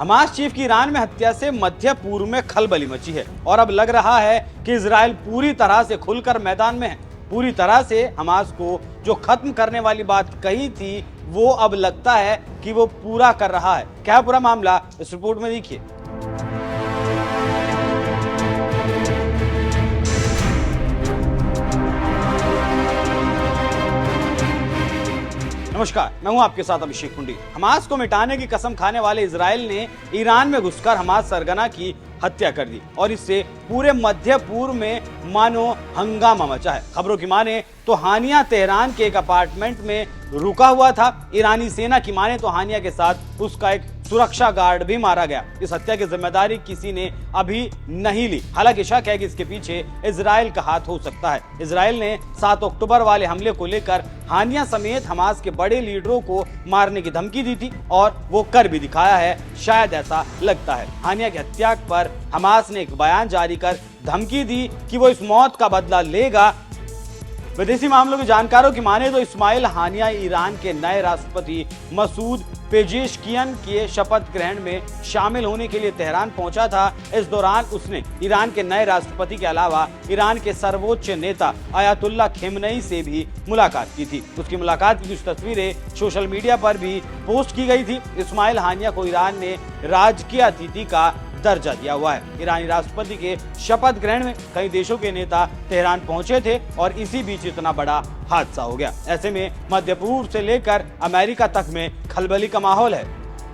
Hamas chief की Iran में हत्या से मध्य पूर्व में खलबली मची है और अब लग रहा है कि इजराइल पूरी तरह से खुलकर मैदान में है। पूरी तरह से हमास को जो खत्म करने वाली बात कही थी वो अब लगता है कि वो पूरा कर रहा है। क्या पूरा मामला इस रिपोर्ट में देखिए। नमस्कार, मैं हूं आपके साथ अभिषेक कुंडी। हमास को मिटाने की कसम खाने वाले इजराइल ने ईरान में घुसकर हमास सरगना की हत्या कर दी और इससे पूरे मध्य पूर्व में मानो हंगामा मचा है। खबरों की माने तो हानिया तेहरान के एक अपार्टमेंट में रुका हुआ था। ईरानी सेना की माने तो हानिया के साथ उसका एक सुरक्षा गार्ड भी मारा गया। इस हत्या की जिम्मेदारी किसी ने अभी नहीं ली। हालांकि शक है कि इसके पीछे इजराइल का हाथ हो सकता है। इजराइल ने 7 अक्टूबर वाले हमले को लेकर हानिया समेत हमास के बड़े लीडरों को मारने की धमकी दी थी और वो कर भी दिखाया है, शायद ऐसा लगता है। हानिया की हत्या पर हमास ने एक बयान जारी कर धमकी दी कि वो इस मौत का बदला लेगा। विदेशी मामलों के जानकारों की माने तो इस्माइल हानिया ईरान के नए राष्ट्रपति मसूद पेजेशकियन के शपथ ग्रहण में शामिल होने के लिए तेहरान पहुंचा था। इस दौरान उसने ईरान के नए राष्ट्रपति के अलावा ईरान के सर्वोच्च नेता अयातुल्ला खेमनई से भी मुलाकात की थी। उसकी मुलाकात की कुछ तस्वीरें सोशल मीडिया पर भी पोस्ट की गई थी। इस्माइल हानिया को ईरान ने राजकीय अतिथि का दर्जा दिया हुआ है। ईरानी राष्ट्रपति के शपथ ग्रहण में कई देशों के नेता तेहरान पहुंचे थे और इसी बीच इतना बड़ा हादसा हो गया। ऐसे में मध्य पूर्व से लेकर अमेरिका तक में खलबली का माहौल है।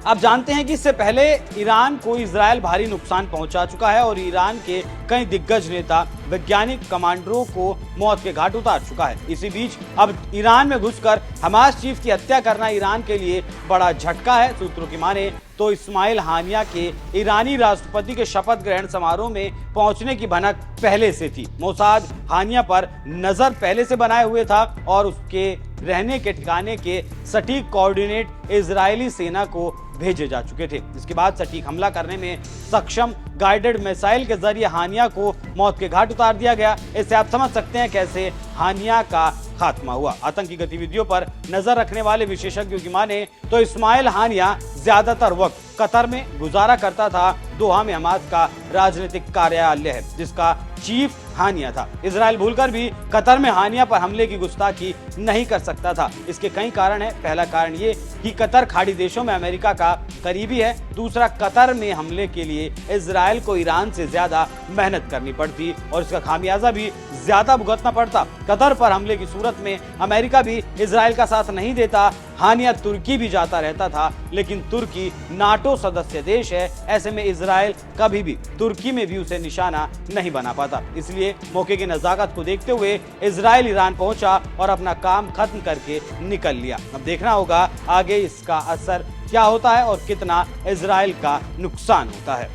आप जानते हैं कि इससे पहले ईरान को इजराइल भारी नुकसान पहुंचा चुका है और ईरान के कई दिग्गज नेता, वैज्ञानिक, कमांडरों को मौत के घाट उतार चुका है। इसी बीच अब ईरान में घुसकर हमास चीफ की हत्या करना ईरान के लिए बड़ा झटका है। सूत्रों की माने तो इस्माइल हानिया के ईरानी राष्ट्रपति के शपथ ग्रहण समारोह में पहुंचने की भनक पहले से थी। मोसाद हानिया पर नजर पहले से बनाए हुए था और उसके रहने के ठिकाने के सटीक कोऑर्डिनेट इजरायली सेना को भेजे जा चुके थे। इसके बाद सटीक हमला करने में सक्षम गाइडेड मिसाइल के जरिए हानिया को मौत के घाट उतार दिया गया। इससे आप समझ सकते हैं कैसे हानिया का खात्मा हुआ। आतंकी गतिविधियों पर नजर रखने वाले विशेषज्ञों की माने तो इस्माइल हानिया ज्यादातर वक्त कतर में गुजारा करता था। दोहा में हमास का राजनीतिक कार्यालय है जिसका चीफ हानिया था। इजराइल भूलकर भी कतर में हानिया पर हमले की गुस्ताखी नहीं कर सकता था। इसके कई कारण है। पहला कारण ये कि कतर खाड़ी देशों में अमेरिका का करीबी है। दूसरा, कतर में हमले के लिए इजराइल को ईरान से ज्यादा मेहनत करनी पड़ती और इसका खामियाजा भी ज्यादा भुगतना पड़ता। कतर पर हमले की सूरत में अमेरिका भी इजराइल का साथ नहीं देता। हानिया तुर्की भी जाता रहता था, लेकिन तुर्की नाटो सदस्य देश है। ऐसे में इजराइल कभी भी तुर्की में भी उसे निशाना नहीं बना पाता। इसलिए मौके की नजाकत को देखते हुए इजराइल ईरान पहुंचा और अपना काम खत्म करके निकल लिया। अब देखना होगा आगे इसका असर क्या होता है और कितना इजराइल का नुकसान होता है।